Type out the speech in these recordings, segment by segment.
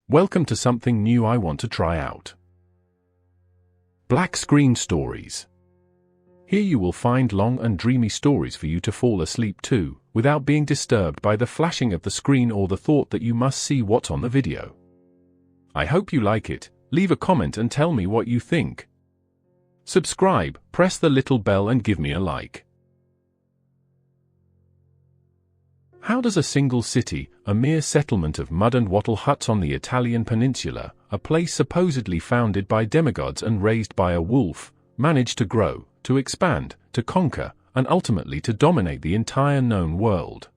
Welcome to something new I want to try out. Black screen stories. Here you will find long and dreamy stories for you to fall asleep to, without being disturbed by the flashing of the screen or the thought that you must see what's on the video. I hope you like it. Leave a comment and tell me what you think. Subscribe, press the little bell and give me a like. How does a single city, a mere settlement of mud and wattle huts on the Italian peninsula, a place supposedly founded by demigods and raised by a wolf, manage to grow, to expand, to conquer, and ultimately to dominate the entire known world?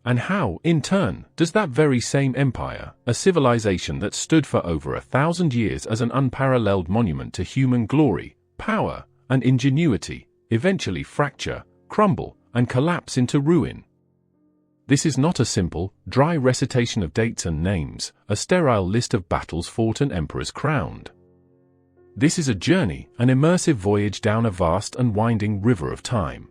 And how, in turn, does that very same empire, a civilization that stood for over 1,000 years as an unparalleled monument to human glory, power, and ingenuity, eventually fracture, crumble, and collapse into ruin? This is not a simple, dry recitation of dates and names, a sterile list of battles fought and emperors crowned. This is a journey, an immersive voyage down a vast and winding river of time.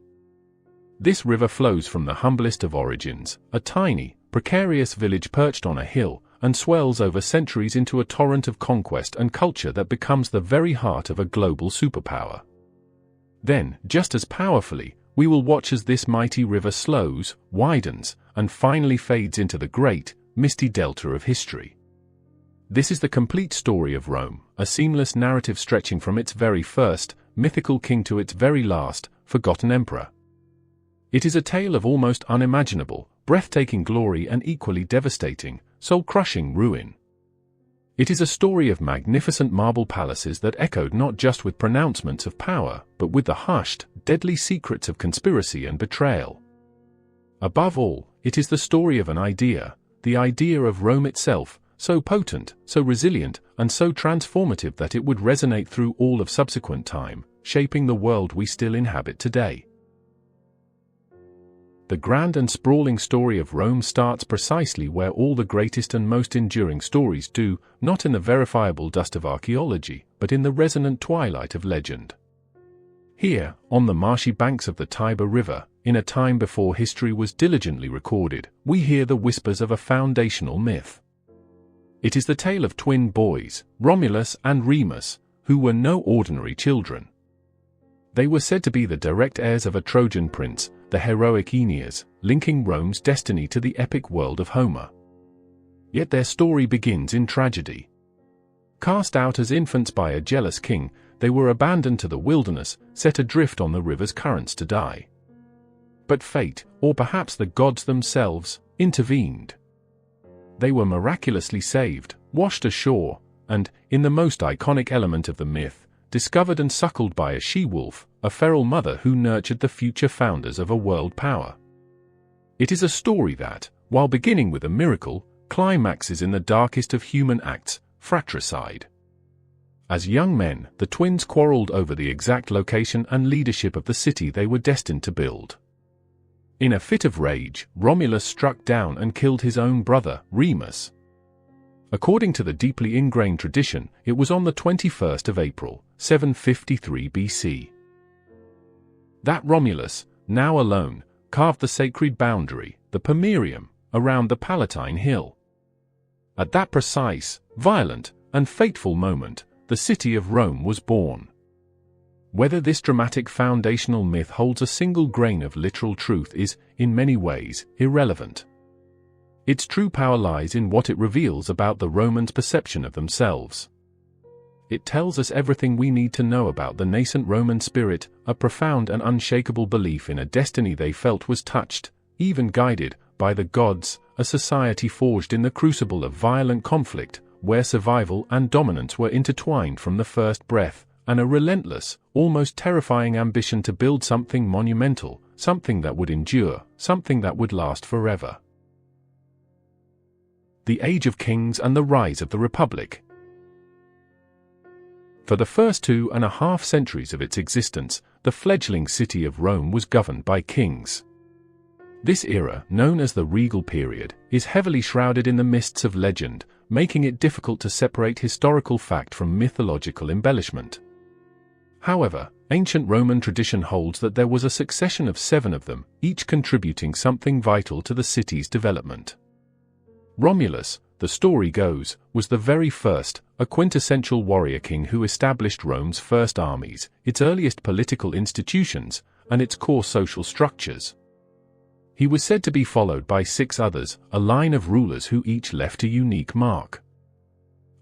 This river flows from the humblest of origins, a tiny, precarious village perched on a hill, and swells over centuries into a torrent of conquest and culture that becomes the very heart of a global superpower. Then, just as powerfully, we will watch as this mighty river slows, widens, and finally fades into the great, misty delta of history. This is the complete story of Rome, a seamless narrative stretching from its very first, mythical king to its very last, forgotten emperor. It is a tale of almost unimaginable, breathtaking glory and equally devastating, soul-crushing ruin. It is a story of magnificent marble palaces that echoed not just with pronouncements of power, but with the hushed, deadly secrets of conspiracy and betrayal. Above all, it is the story of an idea, the idea of Rome itself, so potent, so resilient, and so transformative that it would resonate through all of subsequent time, shaping the world we still inhabit today. The grand and sprawling story of Rome starts precisely where all the greatest and most enduring stories do, not in the verifiable dust of archaeology, but in the resonant twilight of legend. Here, on the marshy banks of the Tiber River, in a time before history was diligently recorded, we hear the whispers of a foundational myth. It is the tale of twin boys, Romulus and Remus, who were no ordinary children. They were said to be the direct heirs of a Trojan prince, the heroic Aeneas, linking Rome's destiny to the epic world of Homer. Yet their story begins in tragedy. Cast out as infants by a jealous king, they were abandoned to the wilderness, set adrift on the river's currents to die. But fate, or perhaps the gods themselves, intervened. They were miraculously saved, washed ashore, and, in the most iconic element of the myth, discovered and suckled by a she-wolf, a feral mother who nurtured the future founders of a world power. It is a story that, while beginning with a miracle, climaxes in the darkest of human acts, fratricide. As young men, the twins quarreled over the exact location and leadership of the city they were destined to build. In a fit of rage, Romulus struck down and killed his own brother, Remus. According to the deeply ingrained tradition, it was on the 21st of April, 753 BC. That Romulus, now alone, carved the sacred boundary, the Pomerium, around the Palatine Hill. At that precise, violent, and fateful moment, the city of Rome was born. Whether this dramatic foundational myth holds a single grain of literal truth is, in many ways, irrelevant. Its true power lies in what it reveals about the Romans' perception of themselves. It tells us everything we need to know about the nascent Roman spirit, a profound and unshakable belief in a destiny they felt was touched, even guided, by the gods, a society forged in the crucible of violent conflict, where survival and dominance were intertwined from the first breath, and a relentless, almost terrifying ambition to build something monumental, something that would endure, something that would last forever. The Age of Kings and the Rise of the Republic. For the first 2.5 centuries of its existence, the fledgling city of Rome was governed by kings. This era, known as the regal period, is heavily shrouded in the mists of legend, making it difficult to separate historical fact from mythological embellishment. However, ancient Roman tradition holds that there was a succession of 7 of them, each contributing something vital to the city's development. Romulus, the story goes, was the very first, a quintessential warrior king who established Rome's first armies, its earliest political institutions, and its core social structures. He was said to be followed by 6 others, a line of rulers who each left a unique mark.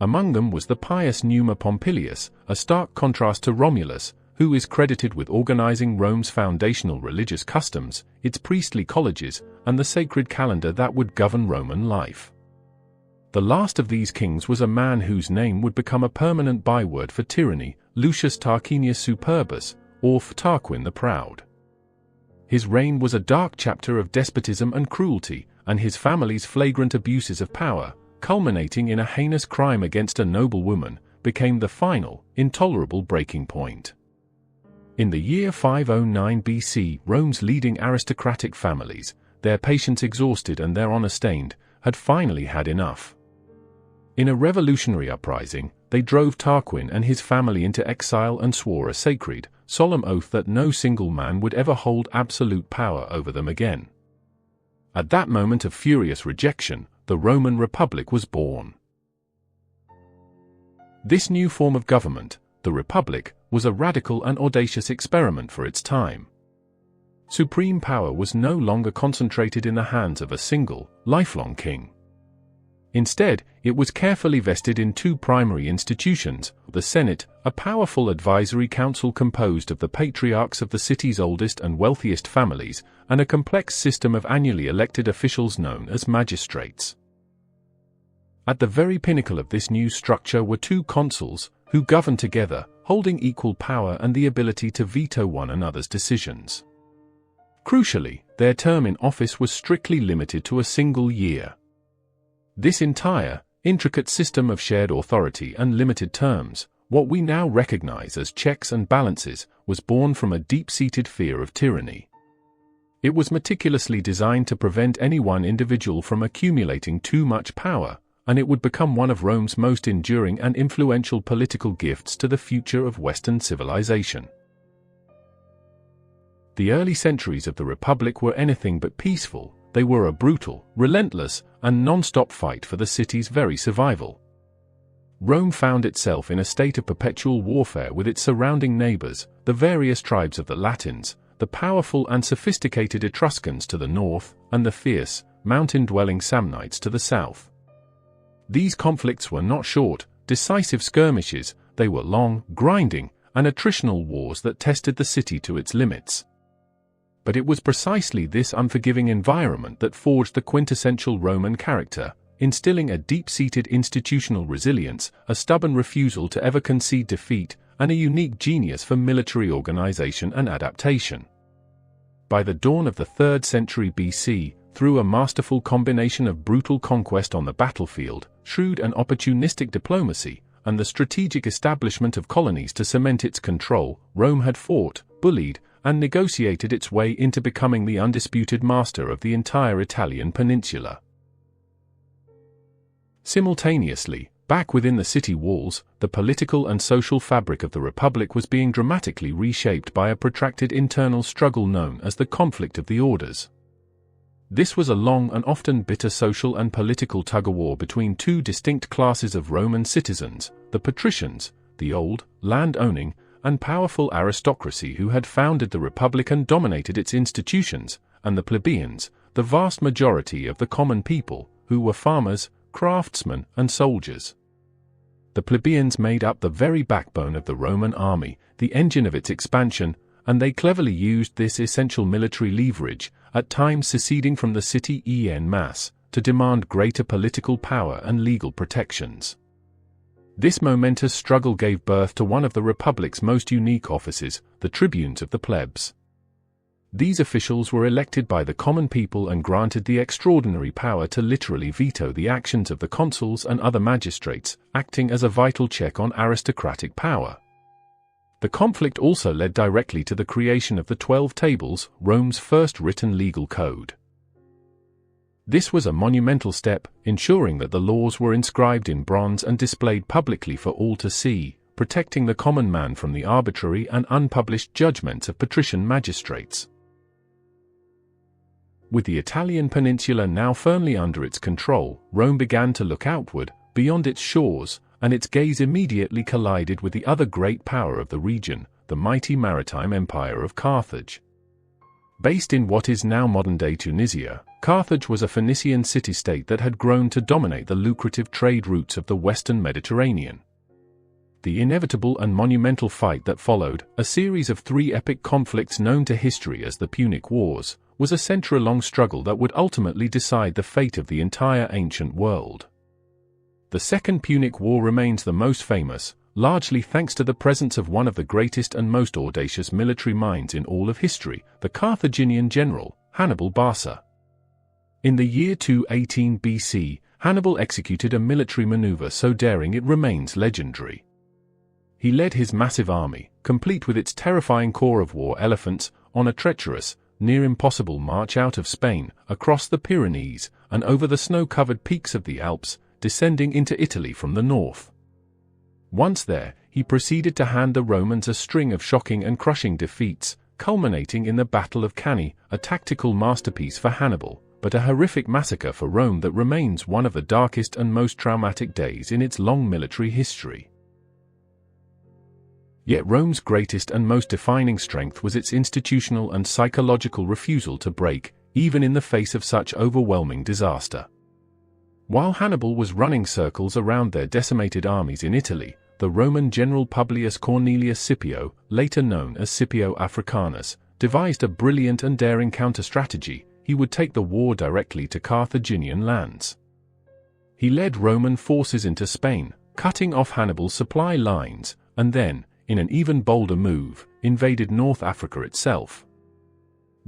Among them was the pious Numa Pompilius, a stark contrast to Romulus, who is credited with organizing Rome's foundational religious customs, its priestly colleges, and the sacred calendar that would govern Roman life. The last of these kings was a man whose name would become a permanent byword for tyranny, Lucius Tarquinius Superbus, or Tarquin the Proud. His reign was a dark chapter of despotism and cruelty, and his family's flagrant abuses of power, culminating in a heinous crime against a noble woman, became the final, intolerable breaking point. In the year 509 BC, Rome's leading aristocratic families, their patience exhausted and their honor stained, had finally had enough. In a revolutionary uprising, they drove Tarquin and his family into exile and swore a sacred, solemn oath that no single man would ever hold absolute power over them again. At that moment of furious rejection, the Roman Republic was born. This new form of government, the Republic, was a radical and audacious experiment for its time. Supreme power was no longer concentrated in the hands of a single, lifelong king. Instead, it was carefully vested in 2 primary institutions: the Senate, a powerful advisory council composed of the patriarchs of the city's oldest and wealthiest families, and a complex system of annually elected officials known as magistrates. At the very pinnacle of this new structure were 2 consuls, who governed together, holding equal power and the ability to veto one another's decisions. Crucially, their term in office was strictly limited to a single year. This entire, intricate system of shared authority and limited terms, what we now recognize as checks and balances, was born from a deep-seated fear of tyranny. It was meticulously designed to prevent any one individual from accumulating too much power, and it would become one of Rome's most enduring and influential political gifts to the future of Western civilization. The early centuries of the Republic were anything but peaceful. They were a brutal, relentless, and non-stop fight for the city's very survival. Rome found itself in a state of perpetual warfare with its surrounding neighbors, the various tribes of the Latins, the powerful and sophisticated Etruscans to the north, and the fierce, mountain-dwelling Samnites to the south. These conflicts were not short, decisive skirmishes, they were long, grinding, and attritional wars that tested the city to its limits. But it was precisely this unforgiving environment that forged the quintessential Roman character, instilling a deep-seated institutional resilience, a stubborn refusal to ever concede defeat, and a unique genius for military organization and adaptation. By the dawn of the 3rd century BC, through a masterful combination of brutal conquest on the battlefield, shrewd and opportunistic diplomacy, and the strategic establishment of colonies to cement its control, Rome had fought, bullied, and negotiated its way into becoming the undisputed master of the entire Italian peninsula. Simultaneously, back within the city walls, the political and social fabric of the Republic was being dramatically reshaped by a protracted internal struggle known as the conflict of the orders. This was a long and often bitter social and political tug-of-war between 2 distinct classes of Roman citizens: the patricians, the old, land-owning, and powerful aristocracy who had founded the Republic and dominated its institutions, and the plebeians, the vast majority of the common people, who were farmers, craftsmen, and soldiers. The plebeians made up the very backbone of the Roman army, the engine of its expansion, and they cleverly used this essential military leverage, at times seceding from the city en masse, to demand greater political power and legal protections. This momentous struggle gave birth to one of the Republic's most unique offices, the tribunes of the plebs. These officials were elected by the common people and granted the extraordinary power to literally veto the actions of the consuls and other magistrates, acting as a vital check on aristocratic power. The conflict also led directly to the creation of the 12 Tables, Rome's first written legal code. This was a monumental step, ensuring that the laws were inscribed in bronze and displayed publicly for all to see, protecting the common man from the arbitrary and unpublished judgments of patrician magistrates. With the Italian peninsula now firmly under its control, Rome began to look outward, beyond its shores, and its gaze immediately collided with the other great power of the region, the mighty maritime empire of Carthage. Based in what is now modern-day Tunisia, Carthage was a Phoenician city-state that had grown to dominate the lucrative trade routes of the western Mediterranean. The inevitable and monumental fight that followed, a series of 3 epic conflicts known to history as the Punic Wars, was a century-long struggle that would ultimately decide the fate of the entire ancient world. The Second Punic War remains the most famous, largely thanks to the presence of one of the greatest and most audacious military minds in all of history, the Carthaginian general, Hannibal Barca. In the year 218 BC, Hannibal executed a military maneuver so daring it remains legendary. He led his massive army, complete with its terrifying corps of war elephants, on a treacherous, near-impossible march out of Spain, across the Pyrenees, and over the snow-covered peaks of the Alps, descending into Italy from the north. Once there, he proceeded to hand the Romans a string of shocking and crushing defeats, culminating in the Battle of Cannae, a tactical masterpiece for Hannibal, but a horrific massacre for Rome that remains one of the darkest and most traumatic days in its long military history. Yet Rome's greatest and most defining strength was its institutional and psychological refusal to break, even in the face of such overwhelming disaster. While Hannibal was running circles around their decimated armies in Italy, the Roman general Publius Cornelius Scipio, later known as Scipio Africanus, devised a brilliant and daring counter-strategy. He would take the war directly to Carthaginian lands. He led Roman forces into Spain, cutting off Hannibal's supply lines, and then, in an even bolder move, invaded North Africa itself.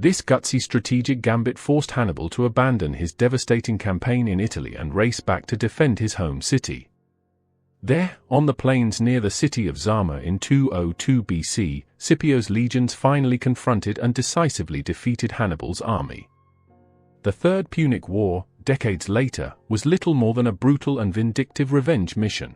This gutsy strategic gambit forced Hannibal to abandon his devastating campaign in Italy and race back to defend his home city. There, on the plains near the city of Zama in 202 BC, Scipio's legions finally confronted and decisively defeated Hannibal's army. The Third Punic War, decades later, was little more than a brutal and vindictive revenge mission.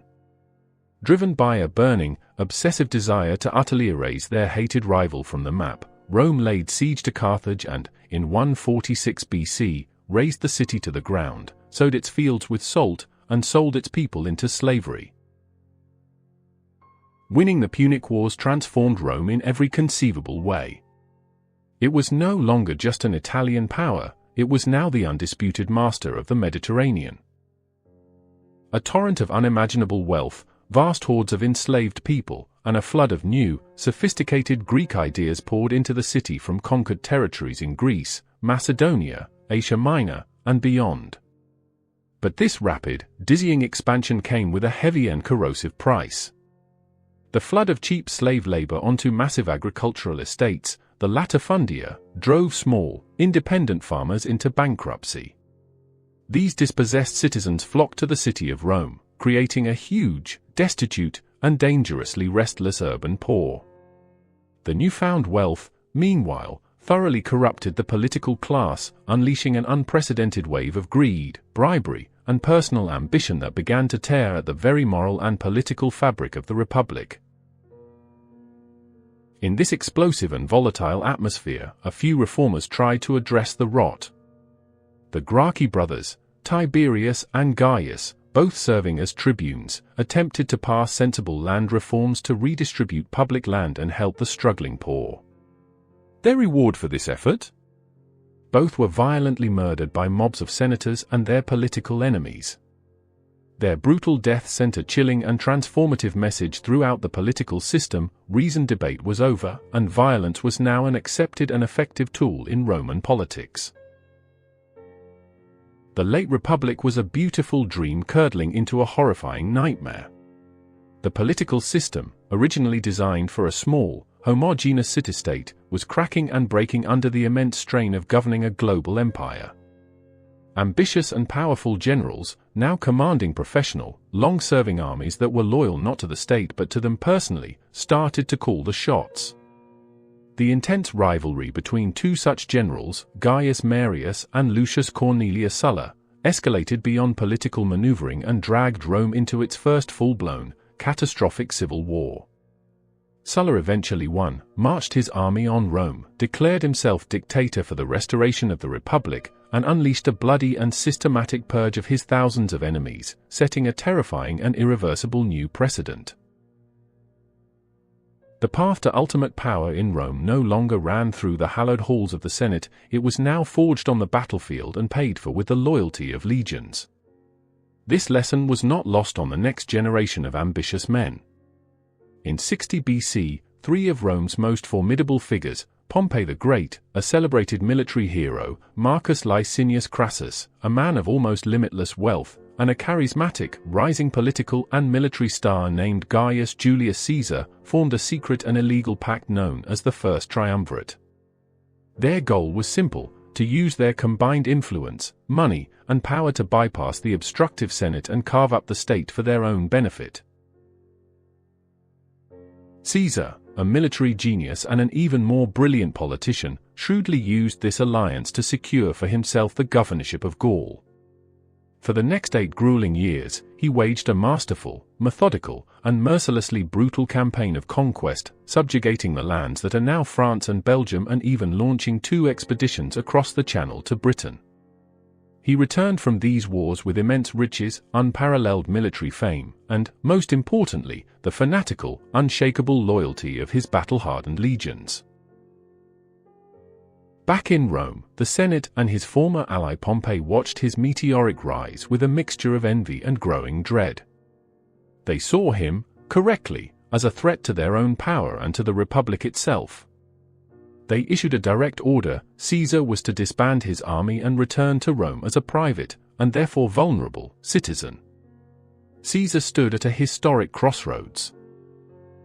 Driven by a burning, obsessive desire to utterly erase their hated rival from the map, Rome laid siege to Carthage and, in 146 BC, razed the city to the ground, sowed its fields with salt, and sold its people into slavery. Winning the Punic Wars transformed Rome in every conceivable way. It was no longer just an Italian power, it was now the undisputed master of the Mediterranean. A torrent of unimaginable wealth, vast hordes of enslaved people, and a flood of new, sophisticated Greek ideas poured into the city from conquered territories in Greece, Macedonia, Asia Minor, and beyond. But this rapid, dizzying expansion came with a heavy and corrosive price. The flood of cheap slave labor onto massive agricultural estates, the latifundia, drove small, independent farmers into bankruptcy. These dispossessed citizens flocked to the city of Rome, creating a huge, destitute, and dangerously restless urban poor. The newfound wealth, meanwhile, thoroughly corrupted the political class, unleashing an unprecedented wave of greed, bribery, and personal ambition that began to tear at the very moral and political fabric of the Republic. In this explosive and volatile atmosphere, a few reformers tried to address the rot. The Gracchi brothers, Tiberius and Gaius, both serving as tribunes, attempted to pass sensible land reforms to redistribute public land and help the struggling poor. Their reward for this effort? Both were violently murdered by mobs of senators and their political enemies. Their brutal death sent a chilling and transformative message throughout the political system: reasoned debate was over, and violence was now an accepted and effective tool in Roman politics. The late Republic was a beautiful dream curdling into a horrifying nightmare. The political system, originally designed for a small, homogeneous city-state, was cracking and breaking under the immense strain of governing a global empire. Ambitious and powerful generals, now commanding professional, long-serving armies that were loyal not to the state but to them personally, started to call the shots. The intense rivalry between two such generals, Gaius Marius and Lucius Cornelius Sulla, escalated beyond political maneuvering and dragged Rome into its first full-blown, catastrophic civil war. Sulla eventually won, marched his army on Rome, declared himself dictator for the restoration of the Republic, and unleashed a bloody and systematic purge of his thousands of enemies, setting a terrifying and irreversible new precedent. The path to ultimate power in Rome no longer ran through the hallowed halls of the Senate, it was now forged on the battlefield and paid for with the loyalty of legions. This lesson was not lost on the next generation of ambitious men. In 60 BC, three of Rome's most formidable figures, Pompey the Great, a celebrated military hero, Marcus Licinius Crassus, a man of almost limitless wealth, and a charismatic, rising political and military star named Gaius Julius Caesar, formed a secret and illegal pact known as the First Triumvirate. Their goal was simple: to use their combined influence, money, and power to bypass the obstructive Senate and carve up the state for their own benefit. Caesar, a military genius and an even more brilliant politician, shrewdly used this alliance to secure for himself the governorship of Gaul. For the next 8 grueling years, he waged a masterful, methodical, and mercilessly brutal campaign of conquest, subjugating the lands that are now France and Belgium and even launching 2 expeditions across the Channel to Britain. He returned from these wars with immense riches, unparalleled military fame, and, most importantly, the fanatical, unshakable loyalty of his battle-hardened legions. Back in Rome, the Senate and his former ally Pompey watched his meteoric rise with a mixture of envy and growing dread. They saw him, correctly, as a threat to their own power and to the Republic itself. They issued a direct order: Caesar was to disband his army and return to Rome as a private, and therefore vulnerable, citizen. Caesar stood at a historic crossroads.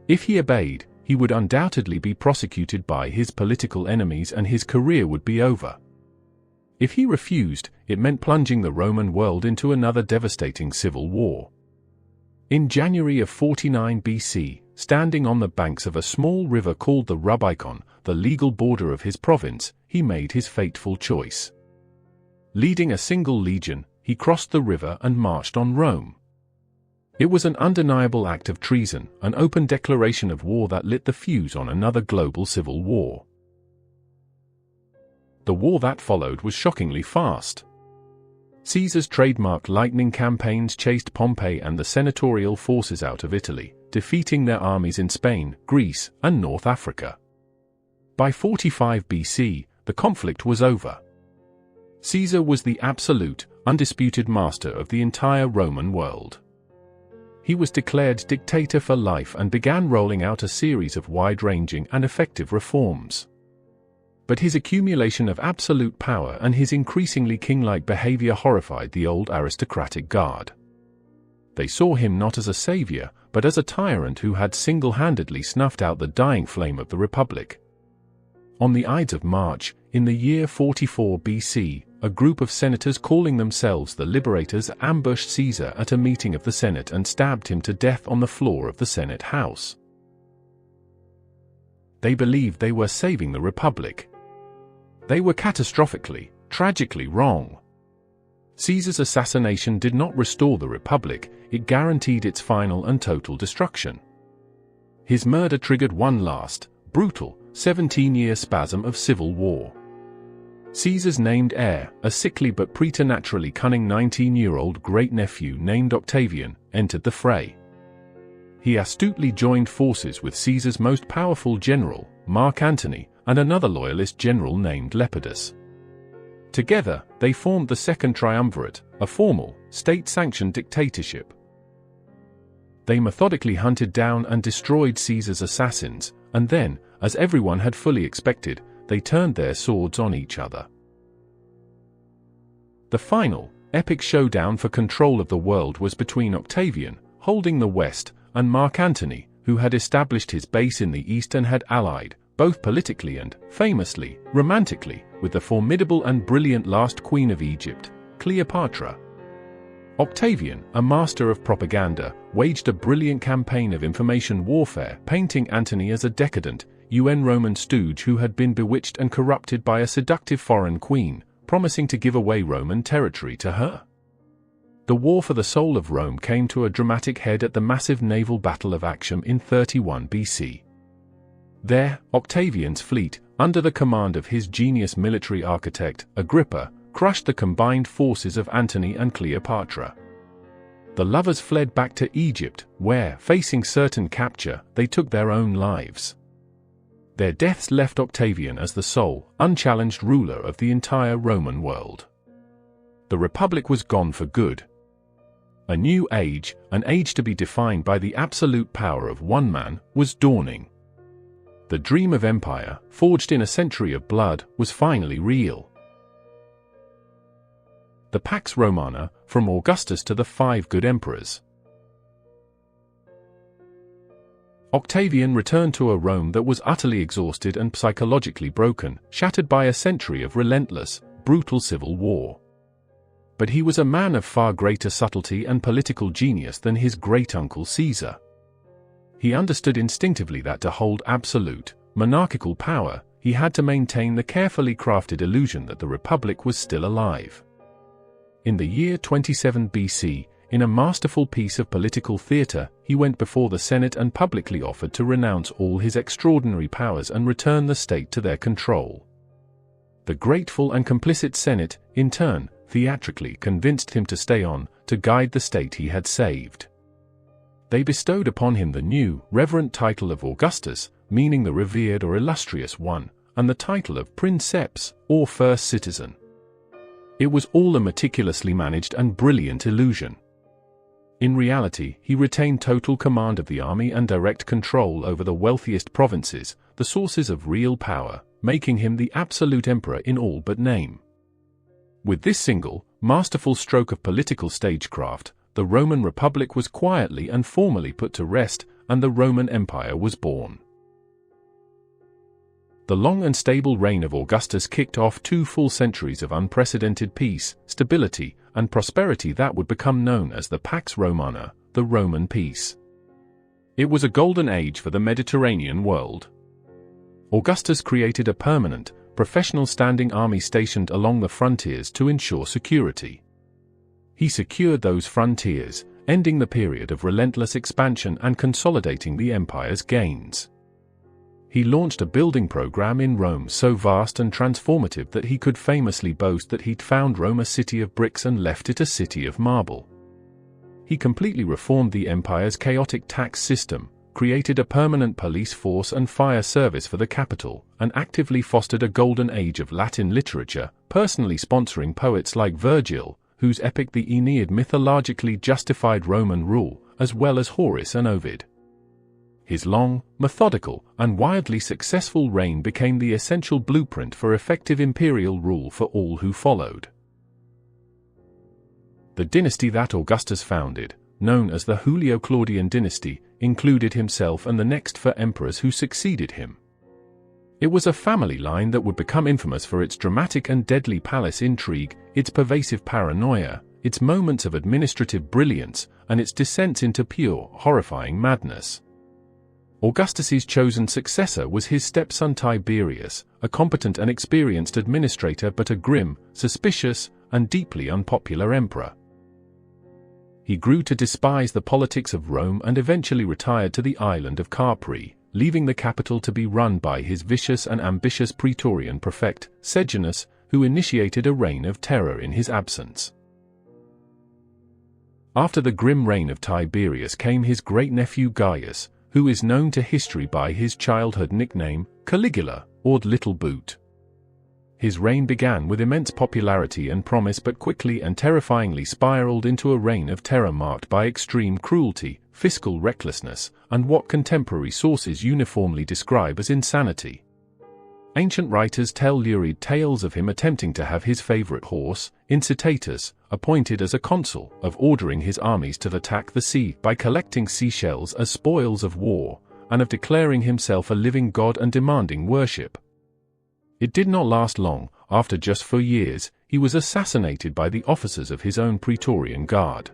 If he obeyed, he would undoubtedly be prosecuted by his political enemies and his career would be over. If he refused, it meant plunging the Roman world into another devastating civil war. In January of 49 BC, standing on the banks of a small river called the Rubicon, the legal border of his province, he made his fateful choice. Leading a single legion, he crossed the river and marched on Rome. It was an undeniable act of treason, an open declaration of war that lit the fuse on another global civil war. The war that followed was shockingly fast. Caesar's trademark lightning campaigns chased Pompey and the senatorial forces out of Italy, defeating their armies in Spain, Greece, and North Africa. By 45 BC, the conflict was over. Caesar was the absolute, undisputed master of the entire Roman world. He was declared dictator for life and began rolling out a series of wide-ranging and effective reforms. But his accumulation of absolute power and his increasingly king-like behavior horrified the old aristocratic guard. They saw him not as a savior, but as a tyrant who had single-handedly snuffed out the dying flame of the Republic. On the Ides of March, in the year 44 BC, a group of senators calling themselves the Liberators ambushed Caesar at a meeting of the Senate and stabbed him to death on the floor of the Senate House. They believed they were saving the Republic. They were catastrophically, tragically wrong. Caesar's assassination did not restore the Republic, it guaranteed its final and total destruction. His murder triggered one last, brutal, 17-year spasm of civil war. Caesar's named heir, a sickly but preternaturally cunning 19-year-old great-nephew named Octavian, entered the fray. He astutely joined forces with Caesar's most powerful general, Mark Antony, and another loyalist general named Lepidus. Together, they formed the Second Triumvirate, a formal, state-sanctioned dictatorship. They methodically hunted down and destroyed Caesar's assassins, and then, as everyone had fully expected, they turned their swords on each other. The final, epic showdown for control of the world was between Octavian, holding the West, and Mark Antony, who had established his base in the East and had allied, both politically and, famously, romantically, with the formidable and brilliant last queen of Egypt, Cleopatra. Octavian, a master of propaganda, waged a brilliant campaign of information warfare, painting Antony as a decadent, UN Roman stooge who had been bewitched and corrupted by a seductive foreign queen, promising to give away Roman territory to her. The war for the soul of Rome came to a dramatic head at the massive naval battle of Actium in 31 BC. There, Octavian's fleet, under the command of his genius military architect, Agrippa, crushed the combined forces of Antony and Cleopatra. The lovers fled back to Egypt, where, facing certain capture, they took their own lives. Their deaths left Octavian as the sole, unchallenged ruler of the entire Roman world. The Republic was gone for good. A new age, an age to be defined by the absolute power of one man, was dawning. The dream of empire, forged in a century of blood, was finally real. The Pax Romana, from Augustus to the 5 good emperors. Octavian returned to a Rome that was utterly exhausted and psychologically broken, shattered by a century of relentless, brutal civil war. But he was a man of far greater subtlety and political genius than his great-uncle Caesar. He understood instinctively that to hold absolute, monarchical power, he had to maintain the carefully crafted illusion that the Republic was still alive. In the year 27 BC, in a masterful piece of political theatre, he went before the Senate and publicly offered to renounce all his extraordinary powers and return the state to their control. The grateful and complicit Senate, in turn, theatrically convinced him to stay on, to guide the state he had saved. They bestowed upon him the new, reverent title of Augustus, meaning the revered or illustrious one, and the title of Princeps, or first citizen. It was all a meticulously managed and brilliant illusion. In reality, he retained total command of the army and direct control over the wealthiest provinces, the sources of real power, making him the absolute emperor in all but name. With this single, masterful stroke of political stagecraft, the Roman Republic was quietly and formally put to rest, and the Roman Empire was born. The long and stable reign of Augustus kicked off 2 full centuries of unprecedented peace, stability, and prosperity that would become known as the Pax Romana, the Roman peace. It was a golden age for the Mediterranean world. Augustus created a permanent, professional standing army stationed along the frontiers to ensure security. He secured those frontiers, ending the period of relentless expansion and consolidating the empire's gains. He launched a building program in Rome so vast and transformative that he could famously boast that he'd found Rome a city of bricks and left it a city of marble. He completely reformed the empire's chaotic tax system, created a permanent police force and fire service for the capital, and actively fostered a golden age of Latin literature, personally sponsoring poets like Virgil, whose epic The Aeneid mythologically justified Roman rule, as well as Horace and Ovid. His long, methodical, and wildly successful reign became the essential blueprint for effective imperial rule for all who followed. The dynasty that Augustus founded, known as the Julio-Claudian dynasty, included himself and the next 4 emperors who succeeded him. It was a family line that would become infamous for its dramatic and deadly palace intrigue, its pervasive paranoia, its moments of administrative brilliance, and its descents into pure, horrifying madness. Augustus's chosen successor was his stepson Tiberius, a competent and experienced administrator but a grim, suspicious, and deeply unpopular emperor. He grew to despise the politics of Rome and eventually retired to the island of Capri, leaving the capital to be run by his vicious and ambitious praetorian prefect, Sejanus, who initiated a reign of terror in his absence. After the grim reign of Tiberius came his great-nephew Gaius, who is known to history by his childhood nickname, Caligula, or Little Boot. His reign began with immense popularity and promise but quickly and terrifyingly spiraled into a reign of terror marked by extreme cruelty, fiscal recklessness, and what contemporary sources uniformly describe as insanity. Ancient writers tell lurid tales of him attempting to have his favorite horse, Incitatus, appointed as a consul, of ordering his armies to attack the sea by collecting seashells as spoils of war, and of declaring himself a living god and demanding worship. It did not last long. After just 4 years, he was assassinated by the officers of his own Praetorian Guard.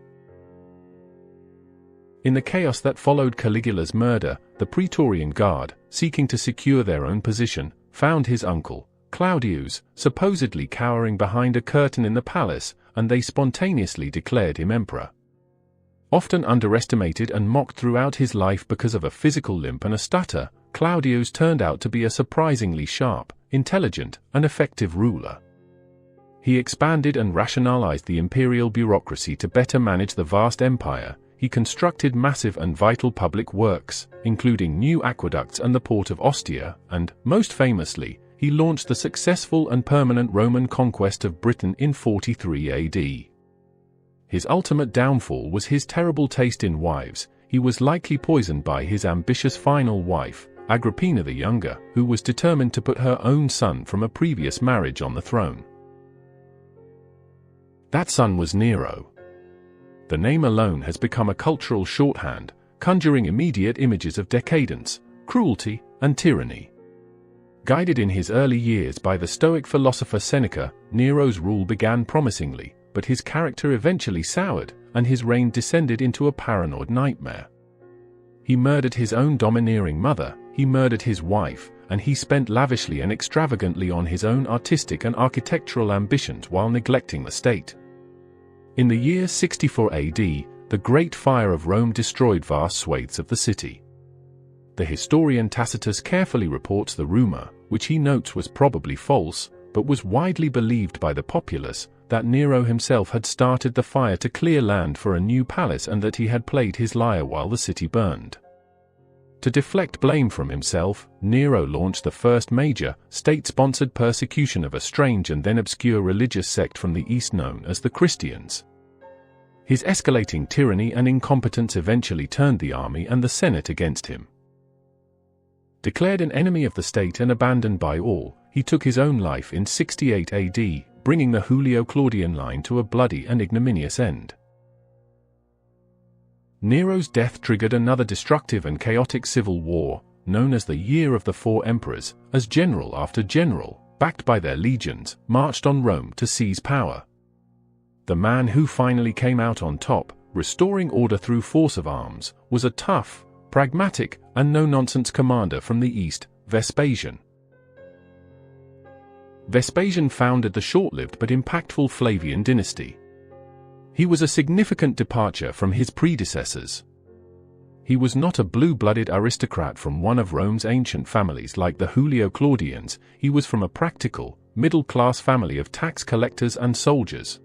In the chaos that followed Caligula's murder, the Praetorian Guard, seeking to secure their own position, found his uncle, Claudius, supposedly cowering behind a curtain in the palace, and they spontaneously declared him emperor. Often underestimated and mocked throughout his life because of a physical limp and a stutter, Claudius turned out to be a surprisingly sharp, intelligent, and effective ruler. He expanded and rationalized the imperial bureaucracy to better manage the vast empire. He constructed massive and vital public works, including new aqueducts and the port of Ostia, and, most famously, he launched the successful and permanent Roman conquest of Britain in 43 AD. His ultimate downfall was his terrible taste in wives. He was likely poisoned by his ambitious final wife, Agrippina the Younger, who was determined to put her own son from a previous marriage on the throne. That son was Nero. The name alone has become a cultural shorthand, conjuring immediate images of decadence, cruelty, and tyranny. Guided in his early years by the Stoic philosopher Seneca, Nero's rule began promisingly, but his character eventually soured, and his reign descended into a paranoid nightmare. He murdered his own domineering mother, he murdered his wife, and he spent lavishly and extravagantly on his own artistic and architectural ambitions while neglecting the state. In the year 64 AD, the Great Fire of Rome destroyed vast swathes of the city. The historian Tacitus carefully reports the rumor, which he notes was probably false, but was widely believed by the populace, that Nero himself had started the fire to clear land for a new palace and that he had played his lyre while the city burned. To deflect blame from himself, Nero launched the first major, state-sponsored persecution of a strange and then obscure religious sect from the East known as the Christians. His escalating tyranny and incompetence eventually turned the army and the Senate against him. Declared an enemy of the state and abandoned by all, he took his own life in 68 AD, bringing the Julio-Claudian line to a bloody and ignominious end. Nero's death triggered another destructive and chaotic civil war, known as the Year of the Four Emperors, as general after general, backed by their legions, marched on Rome to seize power. The man who finally came out on top, restoring order through force of arms, was a tough, pragmatic, and no-nonsense commander from the east, Vespasian. Vespasian founded the short-lived but impactful Flavian dynasty. He was a significant departure from his predecessors. He was not a blue-blooded aristocrat from one of Rome's ancient families like the Julio-Claudians. He was from a practical, middle-class family of tax collectors and soldiers.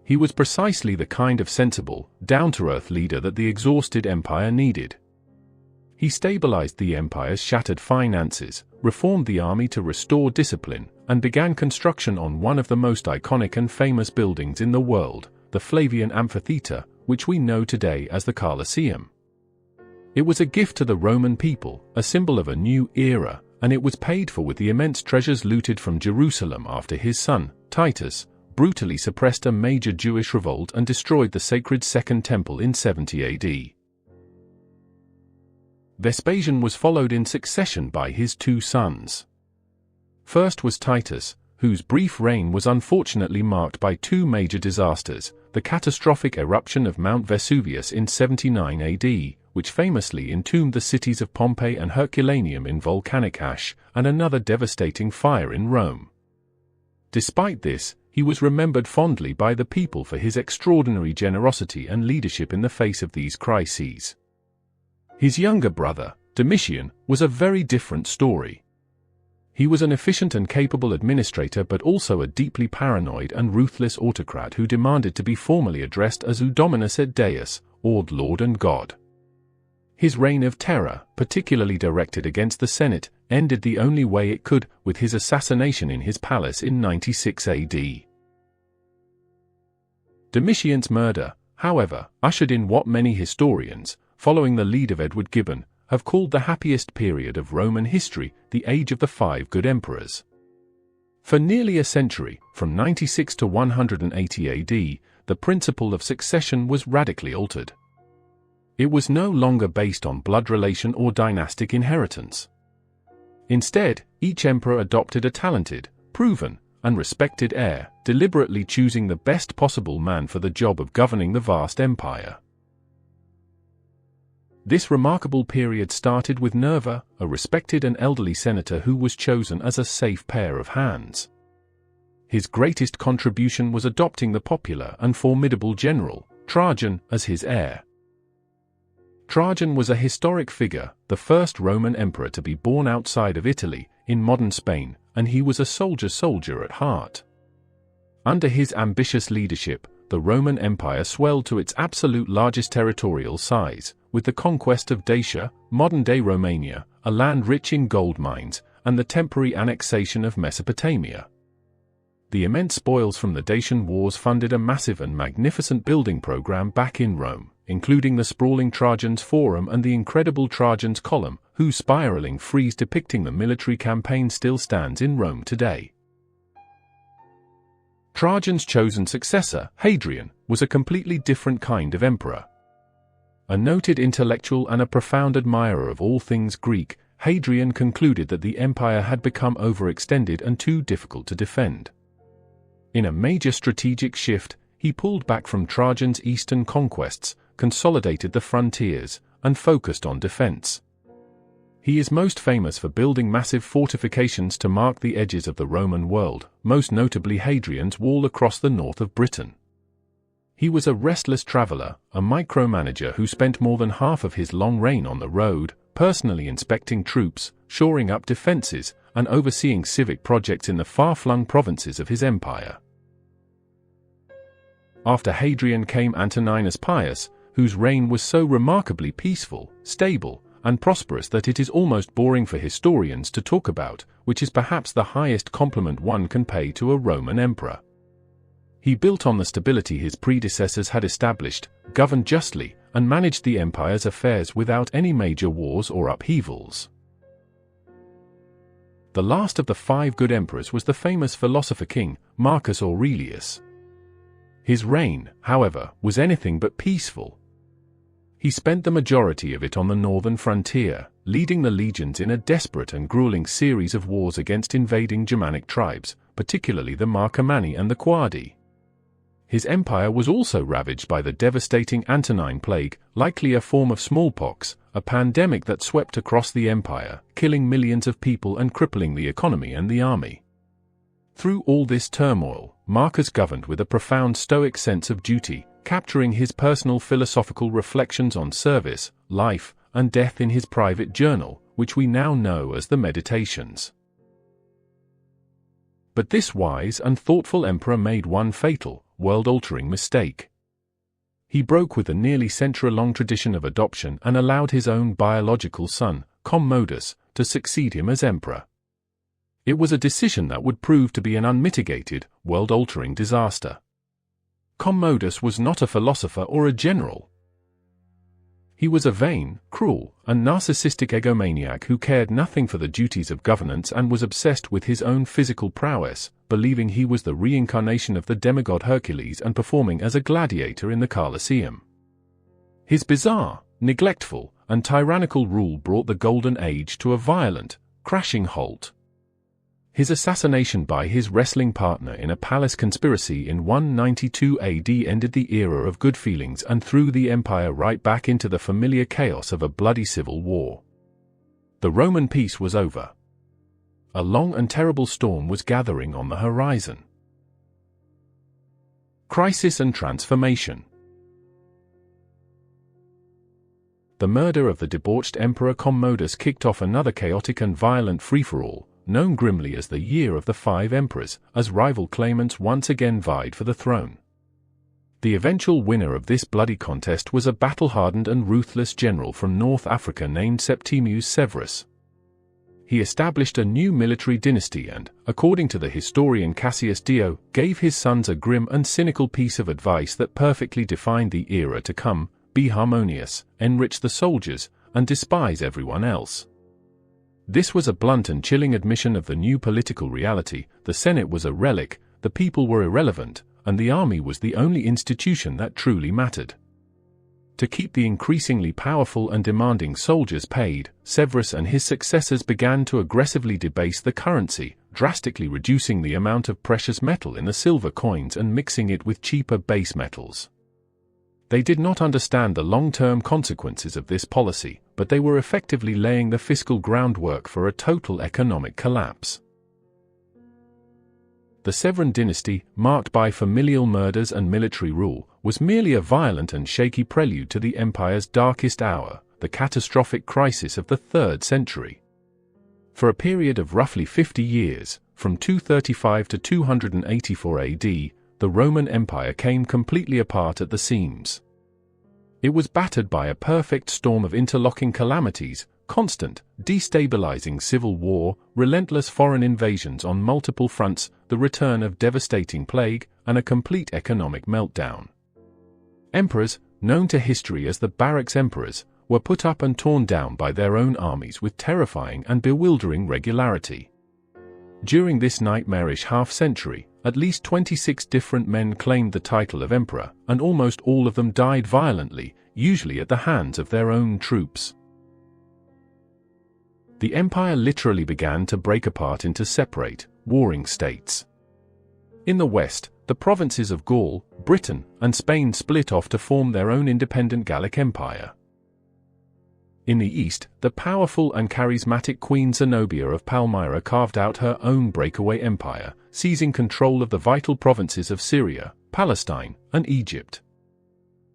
He was precisely the kind of sensible, down-to-earth leader that the exhausted empire needed. He stabilized the empire's shattered finances, reformed the army to restore discipline, and began construction on one of the most iconic and famous buildings in the world, the Flavian Amphitheater, which we know today as the Colosseum. It was a gift to the Roman people, a symbol of a new era, and it was paid for with the immense treasures looted from Jerusalem after his son, Titus, brutally suppressed a major Jewish revolt and destroyed the sacred Second Temple in 70 AD. Vespasian was followed in succession by his two sons. First was Titus, whose brief reign was unfortunately marked by two major disasters, the catastrophic eruption of Mount Vesuvius in 79 AD, which famously entombed the cities of Pompeii and Herculaneum in volcanic ash, and another devastating fire in Rome. Despite this, he was remembered fondly by the people for his extraordinary generosity and leadership in the face of these crises. His younger brother, Domitian, was a very different story. He was an efficient and capable administrator but also a deeply paranoid and ruthless autocrat who demanded to be formally addressed as Dominus et Deus, or Lord and God. His reign of terror, particularly directed against the Senate, ended the only way it could, with his assassination in his palace in 96 AD. Domitian's murder, however, ushered in what many historians, following the lead of Edward Gibbon, have called the happiest period of Roman history, the Age of the Five Good Emperors. For nearly a century, from 96 to 180 AD, the principle of succession was radically altered. It was no longer based on blood relation or dynastic inheritance. Instead, each emperor adopted a talented, proven, and respected heir, deliberately choosing the best possible man for the job of governing the vast empire. This remarkable period started with Nerva, a respected and elderly senator who was chosen as a safe pair of hands. His greatest contribution was adopting the popular and formidable general, Trajan, as his heir. Trajan was a historic figure, the first Roman emperor to be born outside of Italy, in modern Spain, and he was a soldier at heart. Under his ambitious leadership, the Roman Empire swelled to its absolute largest territorial size, with the conquest of Dacia, modern-day Romania, a land rich in gold mines, and the temporary annexation of Mesopotamia. The immense spoils from the Dacian Wars funded a massive and magnificent building program back in Rome, including the sprawling Trajan's Forum and the incredible Trajan's Column, whose spiraling frieze depicting the military campaign still stands in Rome today. Trajan's chosen successor, Hadrian, was a completely different kind of emperor. A noted intellectual and a profound admirer of all things Greek, Hadrian concluded that the empire had become overextended and too difficult to defend. In a major strategic shift, he pulled back from Trajan's eastern conquests, consolidated the frontiers, and focused on defense. He is most famous for building massive fortifications to mark the edges of the Roman world, most notably Hadrian's Wall across the north of Britain. He was a restless traveler, a micromanager who spent more than half of his long reign on the road, personally inspecting troops, shoring up defenses, and overseeing civic projects in the far-flung provinces of his empire. After Hadrian came Antoninus Pius, whose reign was so remarkably peaceful, stable, and prosperous that it is almost boring for historians to talk about, which is perhaps the highest compliment one can pay to a Roman emperor. He built on the stability his predecessors had established, governed justly, and managed the empire's affairs without any major wars or upheavals. The last of the 5 good emperors was the famous philosopher king, Marcus Aurelius. His reign, however, was anything but peaceful. He spent the majority of it on the northern frontier, leading the legions in a desperate and grueling series of wars against invading Germanic tribes, particularly the Marcomanni and the Quadi. His empire was also ravaged by the devastating Antonine Plague, likely a form of smallpox, a pandemic that swept across the empire, killing millions of people and crippling the economy and the army. Through all this turmoil, Marcus governed with a profound Stoic sense of duty, capturing his personal philosophical reflections on service, life, and death in his private journal, which we now know as the Meditations. But this wise and thoughtful emperor made one fatal, world-altering mistake. He broke with the nearly century-long tradition of adoption and allowed his own biological son, Commodus, to succeed him as emperor. It was a decision that would prove to be an unmitigated, world-altering disaster. Commodus was not a philosopher or a general. He was a vain, cruel, and narcissistic egomaniac who cared nothing for the duties of governance and was obsessed with his own physical prowess, believing he was the reincarnation of the demigod Hercules and performing as a gladiator in the Colosseum. His bizarre, neglectful, and tyrannical rule brought the Golden Age to a violent, crashing halt. His assassination by his wrestling partner in a palace conspiracy in 192 AD ended the era of good feelings and threw the empire right back into the familiar chaos of a bloody civil war. The Roman peace was over. A long and terrible storm was gathering on the horizon. Crisis and transformation. The murder of the debauched Emperor Commodus kicked off another chaotic and violent free-for-all, known grimly as the Year of the 5 Emperors, as rival claimants once again vied for the throne. The eventual winner of this bloody contest was a battle-hardened and ruthless general from North Africa named Septimius Severus. He established a new military dynasty and, according to the historian Cassius Dio, gave his sons a grim and cynical piece of advice that perfectly defined the era to come: be harmonious, enrich the soldiers, and despise everyone else. This was a blunt and chilling admission of the new political reality. The Senate was a relic, the people were irrelevant, and the army was the only institution that truly mattered. To keep the increasingly powerful and demanding soldiers paid, Severus and his successors began to aggressively debase the currency, drastically reducing the amount of precious metal in the silver coins and mixing it with cheaper base metals. They did not understand the long-term consequences of this policy, but they were effectively laying the fiscal groundwork for a total economic collapse. The Severan dynasty, marked by familial murders and military rule, was merely a violent and shaky prelude to the empire's darkest hour, the catastrophic crisis of the 3rd century. For a period of roughly 50 years, from 235 to 284 AD, the Roman Empire came completely apart at the seams. It was battered by a perfect storm of interlocking calamities, constant, destabilizing civil war, relentless foreign invasions on multiple fronts, the return of devastating plague, and a complete economic meltdown. Emperors, known to history as the barracks emperors, were put up and torn down by their own armies with terrifying and bewildering regularity. During this nightmarish half-century, at least 26 different men claimed the title of emperor, and almost all of them died violently, usually at the hands of their own troops. The empire literally began to break apart into separate, warring states. In the west, the provinces of Gaul, Britain, and Spain split off to form their own independent Gallic Empire. In the east, the powerful and charismatic Queen Zenobia of Palmyra carved out her own breakaway empire, seizing control of the vital provinces of Syria, Palestine, and Egypt.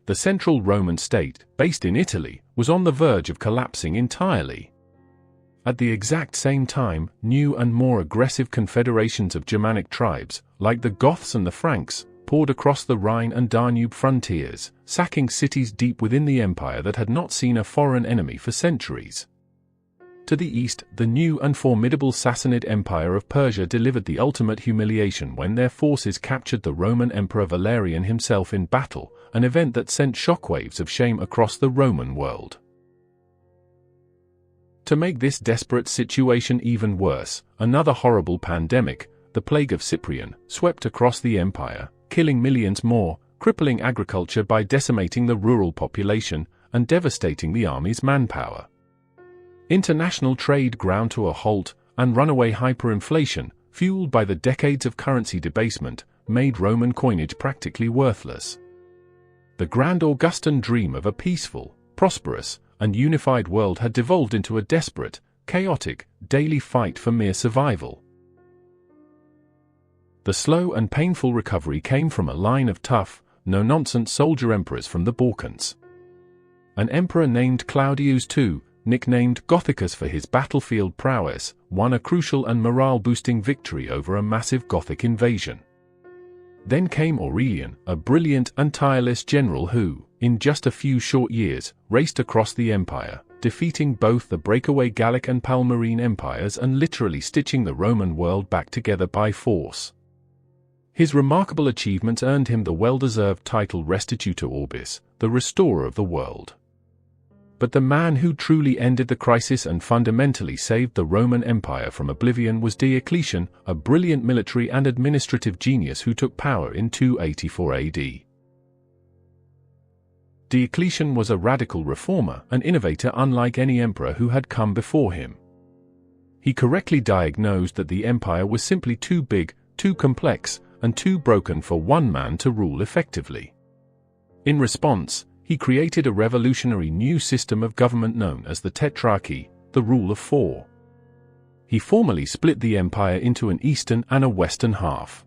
The central Roman state, based in Italy, was on the verge of collapsing entirely. At the exact same time, new and more aggressive confederations of Germanic tribes, like the Goths and the Franks, poured across the Rhine and Danube frontiers, sacking cities deep within the empire that had not seen a foreign enemy for centuries. To the east, the new and formidable Sassanid Empire of Persia delivered the ultimate humiliation when their forces captured the Roman Emperor Valerian himself in battle, an event that sent shockwaves of shame across the Roman world. To make this desperate situation even worse, another horrible pandemic, the Plague of Cyprian, swept across the empire, killing millions more, crippling agriculture by decimating the rural population, and devastating the army's manpower. International trade ground to a halt, and runaway hyperinflation, fueled by the decades of currency debasement, made Roman coinage practically worthless. The grand Augustan dream of a peaceful, prosperous, and unified world had devolved into a desperate, chaotic, daily fight for mere survival. The slow and painful recovery came from a line of tough, no-nonsense soldier emperors from the Balkans. An emperor named Claudius II, nicknamed Gothicus for his battlefield prowess, won a crucial and morale-boosting victory over a massive Gothic invasion. Then came Aurelian, a brilliant and tireless general who, in just a few short years, raced across the empire, defeating both the breakaway Gallic and Palmyrene empires and literally stitching the Roman world back together by force. His remarkable achievements earned him the well-deserved title Restitutor Orbis, the restorer of the world. But the man who truly ended the crisis and fundamentally saved the Roman Empire from oblivion was Diocletian, a brilliant military and administrative genius who took power in 284 AD. Diocletian was a radical reformer and innovator unlike any emperor who had come before him. He correctly diagnosed that the empire was simply too big, too complex, and too broken for one man to rule effectively. In response, he created a revolutionary new system of government known as the Tetrarchy, the rule of four. He formally split the empire into an eastern and a western half.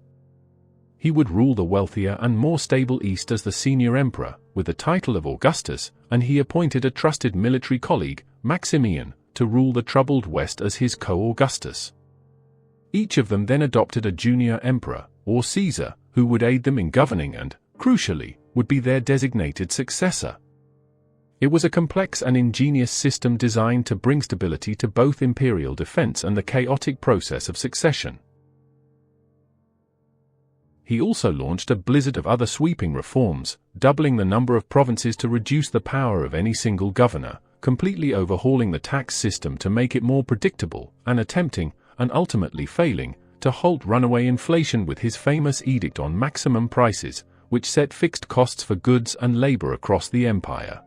He would rule the wealthier and more stable east as the senior emperor, with the title of Augustus, and he appointed a trusted military colleague, Maximian, to rule the troubled west as his co-Augustus. Each of them then adopted a junior emperor, or Caesar, who would aid them in governing and, crucially, would be their designated successor. It was a complex and ingenious system designed to bring stability to both imperial defense and the chaotic process of succession. He also launched a blizzard of other sweeping reforms, doubling the number of provinces to reduce the power of any single governor, completely overhauling the tax system to make it more predictable, and attempting, and ultimately failing, to halt runaway inflation with his famous edict on maximum prices, which set fixed costs for goods and labor across the empire.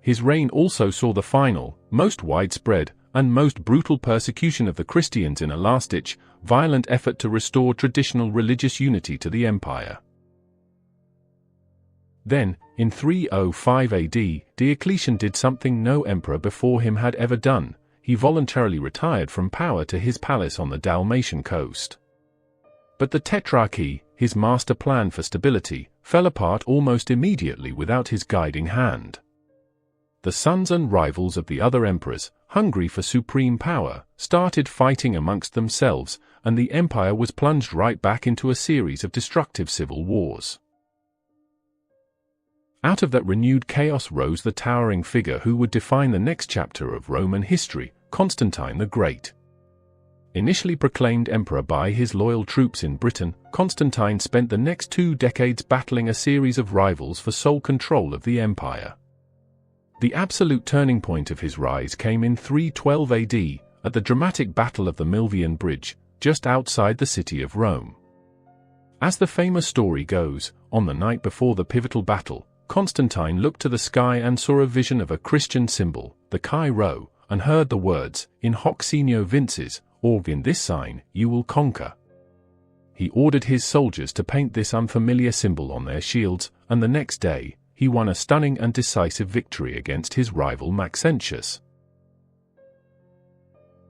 His reign also saw the final, most widespread, and most brutal persecution of the Christians in a last-ditch, violent effort to restore traditional religious unity to the empire. Then, in 305 AD, Diocletian did something no emperor before him had ever done. He voluntarily retired from power to his palace on the Dalmatian coast. But the Tetrarchy, his master plan for stability, fell apart almost immediately without his guiding hand. The sons and rivals of the other emperors, hungry for supreme power, started fighting amongst themselves, and the empire was plunged right back into a series of destructive civil wars. Out of that renewed chaos rose the towering figure who would define the next chapter of Roman history, Constantine the Great. Initially proclaimed emperor by his loyal troops in Britain, Constantine spent the next 2 decades battling a series of rivals for sole control of the empire. The absolute turning point of his rise came in 312 AD, at the dramatic Battle of the Milvian Bridge, just outside the city of Rome. As the famous story goes, on the night before the pivotal battle, Constantine looked to the sky and saw a vision of a Christian symbol, the Chi Rho, and heard the words, "In hoc signo vinces," or "In this sign, you will conquer." He ordered his soldiers to paint this unfamiliar symbol on their shields, and the next day, he won a stunning and decisive victory against his rival Maxentius.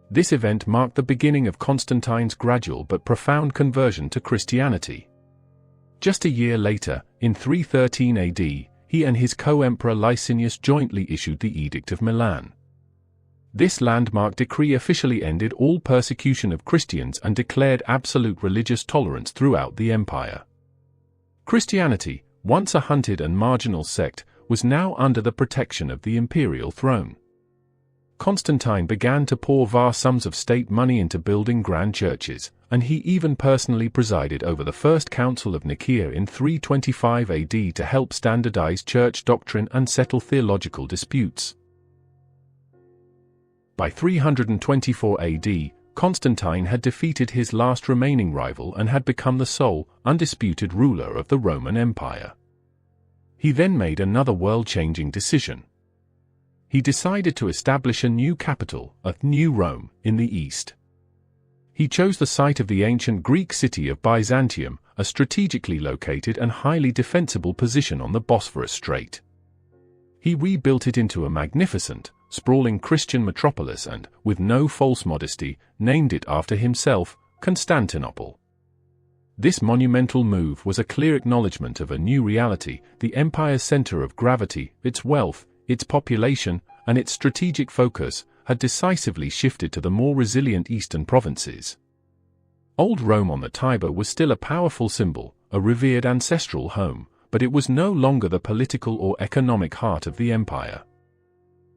This event marked the beginning of Constantine's gradual but profound conversion to Christianity. Just a year later, in 313 AD, he and his co-emperor Licinius jointly issued the Edict of Milan. This landmark decree officially ended all persecution of Christians and declared absolute religious tolerance throughout the empire. Christianity, once a hunted and marginal sect, was now under the protection of the imperial throne. Constantine began to pour vast sums of state money into building grand churches, and he even personally presided over the First Council of Nicaea in 325 AD to help standardize church doctrine and settle theological disputes. By 324 AD, Constantine had defeated his last remaining rival and had become the sole, undisputed ruler of the Roman Empire. He then made another world-changing decision. He decided to establish a new capital, a new Rome, in the east. He chose the site of the ancient Greek city of Byzantium, a strategically located and highly defensible position on the Bosphorus Strait. He rebuilt it into a magnificent, sprawling Christian metropolis and, with no false modesty, named it after himself, Constantinople. This monumental move was a clear acknowledgement of a new reality, the empire's center of gravity, its wealth, its population, and its strategic focus, had decisively shifted to the more resilient eastern provinces. Old Rome on the Tiber was still a powerful symbol, a revered ancestral home, but it was no longer the political or economic heart of the empire.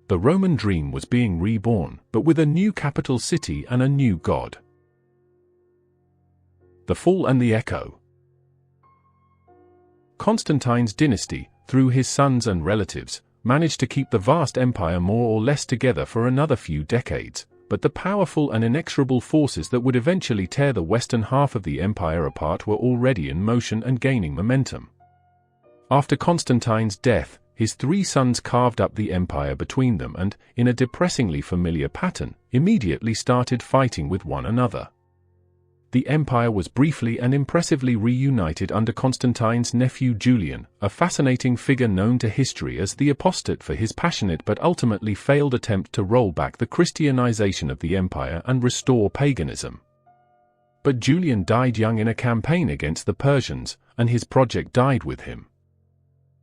The Roman dream was being reborn, but with a new capital city and a new god. The Fall and the Echo. Constantine's dynasty, through his sons and relatives, managed to keep the vast empire more or less together for another few decades, but the powerful and inexorable forces that would eventually tear the western half of the empire apart were already in motion and gaining momentum. After Constantine's death, his 3 sons carved up the empire between them and, in a depressingly familiar pattern, immediately started fighting with one another. The empire was briefly and impressively reunited under Constantine's nephew Julian, a fascinating figure known to history as the apostate for his passionate but ultimately failed attempt to roll back the Christianization of the empire and restore paganism. But Julian died young in a campaign against the Persians, and his project died with him.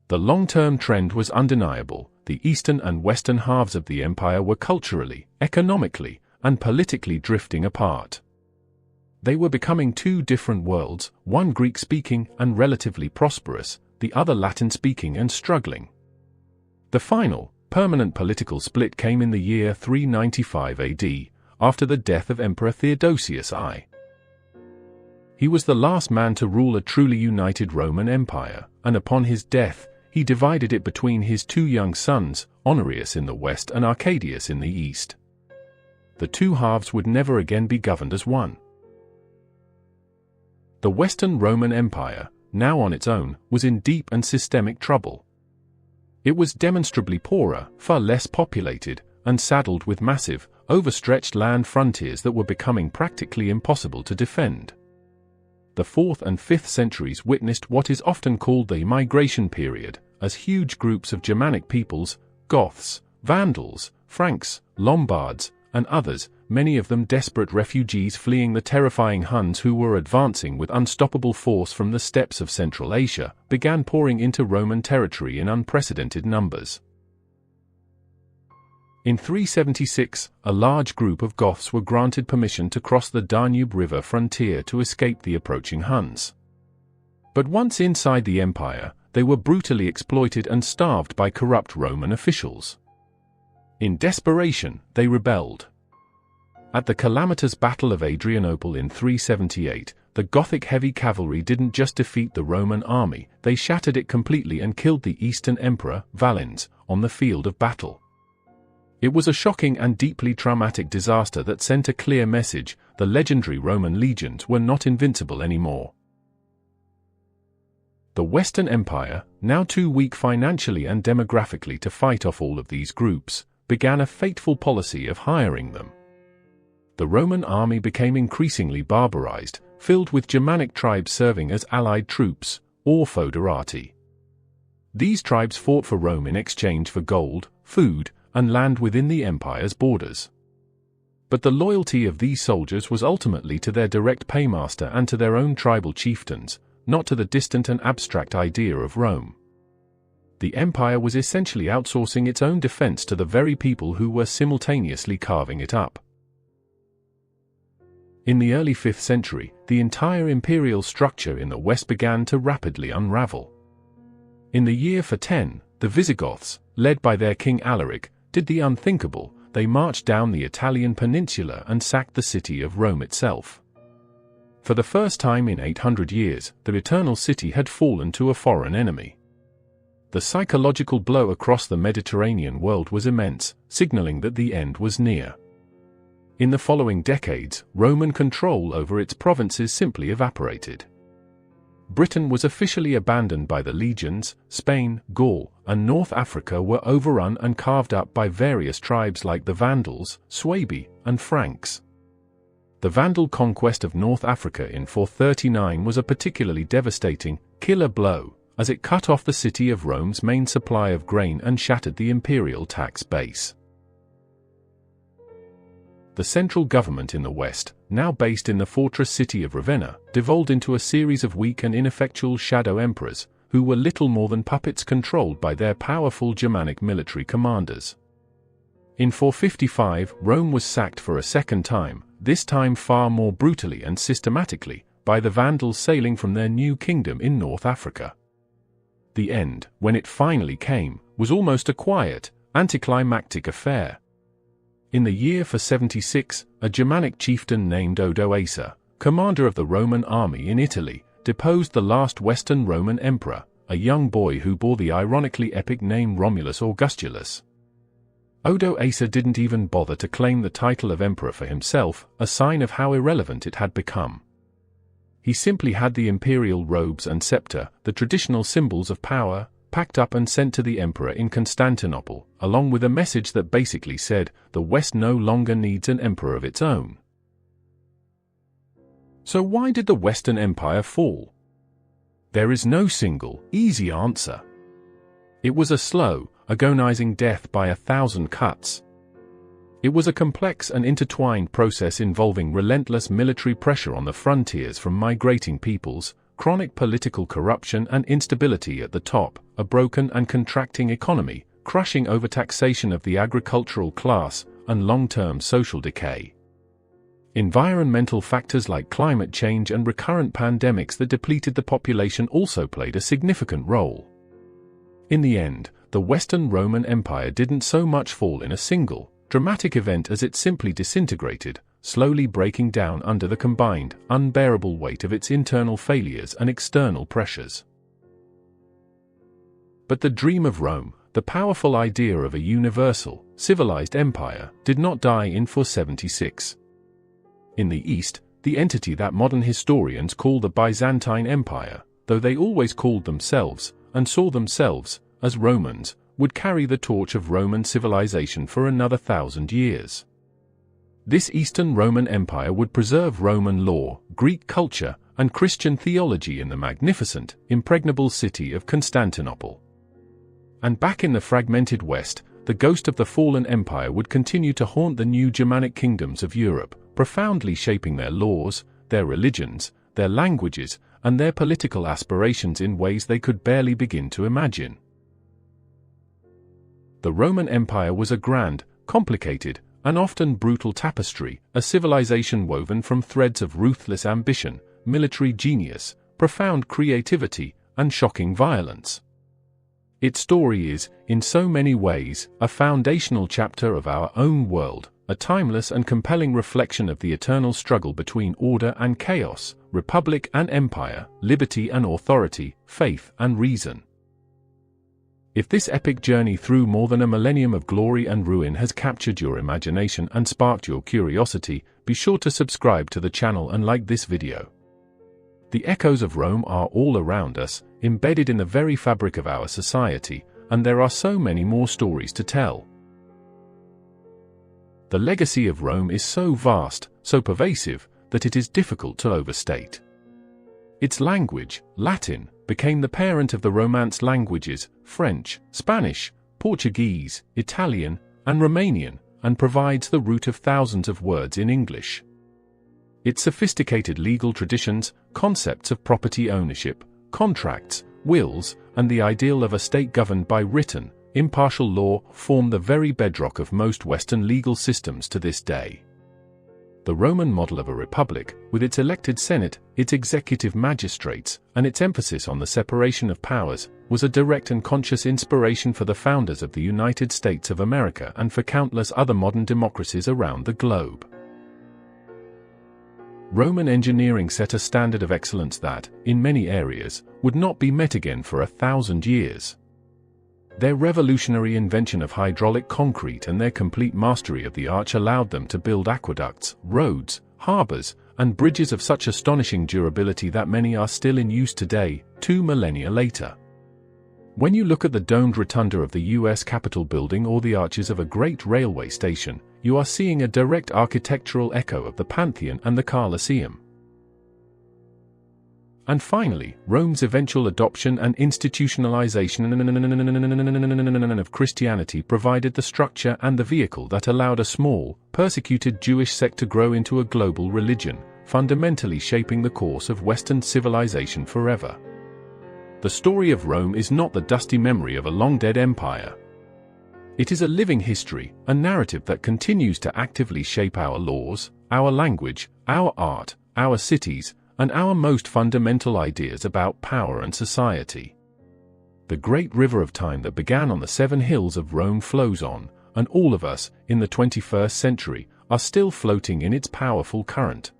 The long-term trend was undeniable. The eastern and western halves of the empire were culturally, economically, and politically drifting apart. They were becoming 2 different worlds, one Greek-speaking and relatively prosperous, the other Latin-speaking and struggling. The final, permanent political split came in the year 395 AD, after the death of Emperor Theodosius I. He was the last man to rule a truly united Roman Empire, and upon his death, he divided it between his 2 young sons, Honorius in the west and Arcadius in the east. The 2 halves would never again be governed as one. The Western Roman Empire, now on its own, was in deep and systemic trouble. It was demonstrably poorer, far less populated, and saddled with massive, overstretched land frontiers that were becoming practically impossible to defend. The 4th and 5th centuries witnessed what is often called the migration period, as huge groups of Germanic peoples, Goths, Vandals, Franks, Lombards, and others, many of them desperate refugees fleeing the terrifying Huns who were advancing with unstoppable force from the steppes of Central Asia, began pouring into Roman territory in unprecedented numbers. In 376, a large group of Goths were granted permission to cross the Danube River frontier to escape the approaching Huns. But once inside the empire, they were brutally exploited and starved by corrupt Roman officials. In desperation, they rebelled. At the calamitous Battle of Adrianople in 378, the Gothic heavy cavalry didn't just defeat the Roman army, they shattered it completely and killed the Eastern Emperor, Valens, on the field of battle. It was a shocking and deeply traumatic disaster that sent a clear message: the legendary Roman legions were not invincible anymore. The Western Empire, now too weak financially and demographically to fight off all of these groups, began a fateful policy of hiring them. The Roman army became increasingly barbarized, filled with Germanic tribes serving as allied troops, or foederati. These tribes fought for Rome in exchange for gold, food, and land within the empire's borders. But the loyalty of these soldiers was ultimately to their direct paymaster and to their own tribal chieftains, not to the distant and abstract idea of Rome. The empire was essentially outsourcing its own defense to the very people who were simultaneously carving it up. In the early 5th century, the entire imperial structure in the west began to rapidly unravel. In the year 410, the Visigoths, led by their king Alaric, did the unthinkable. They marched down the Italian peninsula and sacked the city of Rome itself. For the first time in 800 years, the Eternal City had fallen to a foreign enemy. The psychological blow across the Mediterranean world was immense, signaling that the end was near. In the following decades, Roman control over its provinces simply evaporated. Britain was officially abandoned by the legions. Spain, Gaul, and North Africa were overrun and carved up by various tribes like the Vandals, Suebi, and Franks. The Vandal conquest of North Africa in 439 was a particularly devastating, killer blow, as it cut off the city of Rome's main supply of grain and shattered the imperial tax base. The central government in the West, now based in the fortress city of Ravenna, devolved into a series of weak and ineffectual shadow emperors, who were little more than puppets controlled by their powerful Germanic military commanders. In 455, Rome was sacked for a second time, this time far more brutally and systematically, by the Vandals sailing from their new kingdom in North Africa. The end, when it finally came, was almost a quiet, anticlimactic affair. In the year 476, a Germanic chieftain named Odoacer, commander of the Roman army in Italy, deposed the last Western Roman emperor, a young boy who bore the ironically epic name Romulus Augustulus. Odoacer didn't even bother to claim the title of emperor for himself, a sign of how irrelevant it had become. He simply had the imperial robes and scepter, the traditional symbols of power, packed up and sent to the emperor in Constantinople, along with a message that basically said, the West no longer needs an emperor of its own. So why did the Western Empire fall? There is no single, easy answer. It was a slow, agonizing death by 1,000 cuts. It was a complex and intertwined process involving relentless military pressure on the frontiers from migrating peoples, chronic political corruption and instability at the top, a broken and contracting economy, crushing overtaxation of the agricultural class, and long-term social decay. Environmental factors like climate change and recurrent pandemics that depleted the population also played a significant role. In the end, the Western Roman Empire didn't so much fall in a single, dramatic event as it simply disintegrated, slowly breaking down under the combined, unbearable weight of its internal failures and external pressures. But the dream of Rome, the powerful idea of a universal, civilized empire, did not die in 476. In the East, the entity that modern historians call the Byzantine Empire, though they always called themselves, and saw themselves, as Romans, would carry the torch of Roman civilization for another 1,000 years. This Eastern Roman Empire would preserve Roman law, Greek culture, and Christian theology in the magnificent, impregnable city of Constantinople. And back in the fragmented West, the ghost of the fallen empire would continue to haunt the new Germanic kingdoms of Europe, profoundly shaping their laws, their religions, their languages, and their political aspirations in ways they could barely begin to imagine. The Roman Empire was a grand, complicated, and often brutal tapestry, a civilization woven from threads of ruthless ambition, military genius, profound creativity, and shocking violence. Its story is, in so many ways, a foundational chapter of our own world, a timeless and compelling reflection of the eternal struggle between order and chaos, republic and empire, liberty and authority, faith and reason. If this epic journey through more than a millennium of glory and ruin has captured your imagination and sparked your curiosity, be sure to subscribe to the channel and like this video. The echoes of Rome are all around us, embedded in the very fabric of our society, and there are so many more stories to tell. The legacy of Rome is so vast, so pervasive, that it is difficult to overstate. Its language, Latin, became the parent of the Romance languages, French, Spanish, Portuguese, Italian, and Romanian, and provides the root of thousands of words in English. Its sophisticated legal traditions, concepts of property ownership, contracts, wills, and the ideal of a state governed by written, impartial law form the very bedrock of most Western legal systems to this day. The Roman model of a republic, with its elected senate, its executive magistrates, and its emphasis on the separation of powers, was a direct and conscious inspiration for the founders of the United States of America and for countless other modern democracies around the globe. Roman engineering set a standard of excellence that, in many areas, would not be met again for 1,000 years. Their revolutionary invention of hydraulic concrete and their complete mastery of the arch allowed them to build aqueducts, roads, harbors, and bridges of such astonishing durability that many are still in use today, 2 millennia later. When you look at the domed rotunda of the US Capitol building or the arches of a great railway station, you are seeing a direct architectural echo of the Pantheon and the Colosseum. And finally, Rome's eventual adoption and institutionalization of Christianity provided the structure and the vehicle that allowed a small, persecuted Jewish sect to grow into a global religion, fundamentally shaping the course of Western civilization forever. The story of Rome is not the dusty memory of a long-dead empire. It is a living history, a narrative that continues to actively shape our laws, our language, our art, our cities, and our most fundamental ideas about power and society. The great river of time that began on the 7 hills of Rome flows on, and all of us, in the 21st century, are still floating in its powerful current.